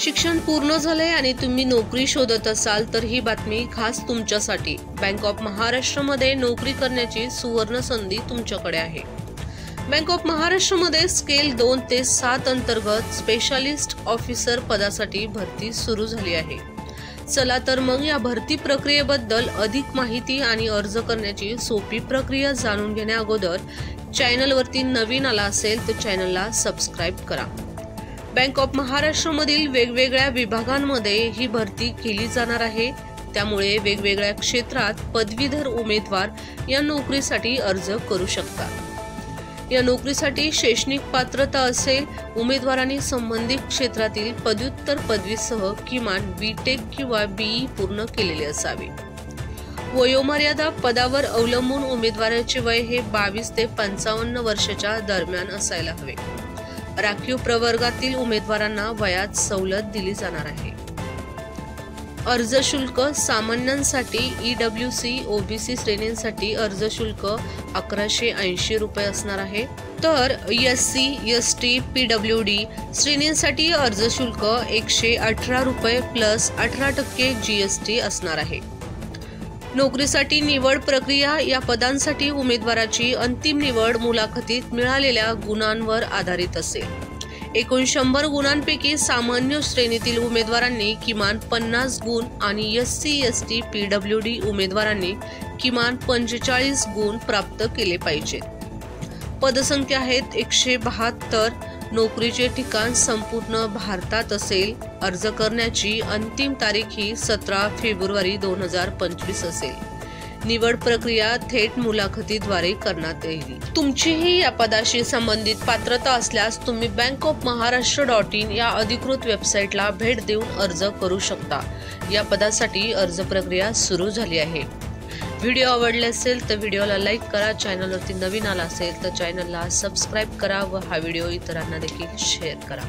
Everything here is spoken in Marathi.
शिक्षण पूर्ण झालंय आणि तुम्ही नोकरी शोधत असाल तर ही बातमी खास तुमच्यासाठी। बँक ऑफ महाराष्ट्रमध्ये नोकरी करण्याची सुवर्ण संधी तुमच्याकडे आहे। बँक ऑफ महाराष्ट्रमध्ये स्केल 2 ते 7 अंतर्गत स्पेशालिस्ट ऑफिसर पदासाठी भरती सुरू झाली आहे। चला तर मग या भरती प्रक्रियेबद्दल अधिक माहिती आणि अर्ज करण्याची सोपी प्रक्रिया जाणून घेण्या अगोदर चॅनलवरती नवीन आला असेल तर चॅनलला सबस्क्राइब करा। बँक ऑफ महाराष्ट्रमधील वेगवेगळ्या विभागांमध्ये ही भरती केली जाणार आहे, त्यामुळे वेगवेगळ्या क्षेत्रात पदवीधर उमेदवार या नोकरीसाठी अर्ज करू शकतात। या नोकरीसाठी शैक्षणिक पात्रता असेल, उमेदवारांनी संबंधित क्षेत्रातील पदव्युत्तर पदवीसह किमान बीटेक किंवा बीई पूर्ण केलेले असावे। वयोमर्यादा पदावर अवलंबून उमेदवाराचे वय हे 22 ते 55 वर्षाच्या दरम्यान असायला हवे। राखीव प्रवर्गातील उमेदवारांना वयात सवलत दिली जाणार आहे। अर्ज शुल्क सामान्यांसाठी ईडब्ल्यूसी ओबीसी श्रेणींसाठी अर्ज शुल्क 1180 रुपये असणार आहे, तर एससी एसटी पीडब्ल्यूडी श्रेणींसाठी अर्ज शुल्क 118 रुपये प्लस 18% जीएसटी असणार आहे। नोकरीसाठी निवड प्रक्रिया या पदांसाठी उमेदवाराची अंतिम निवड मुलाखतीत मिळालेल्या गुणांवर आधारित असेल। एकूण 100 गुणांपैकी सामान्य श्रेणीतील उमेदवारांनी किमान 50 गुण आणि एससी एसटी पीडब्ल्यूडी उमेदवारांनी किमान 45 गुण प्राप्त केले पाहिजेत। पदसंख्या आहेत 172। नोकरीचे ठिकाण संपूर्ण भारतात असेल। अर्ज करण्याची अंतिम तारीख ही 17 फेब्रुवारी 2025 असेल। निवड प्रक्रिया थेट मुलाखतीद्वारे करण्यात येईल। तुमचीही या पदाशी संबंधित पात्रता असल्यास तुम्ही bankofmaharashtra.in या अधिकृत वेबसाईटला भेट देऊन अर्ज करू शकता। या पदासाठी अर्ज प्रक्रिया सुरू झाली आहे। व्हिडिओ आवडले असेल तर व्हिडिओला लाईक करा, चॅनलवरती नवीन आला असेल तर चॅनलला सबस्क्राइब करा व हा व्हिडिओ इतरांना देखील शेअर करा।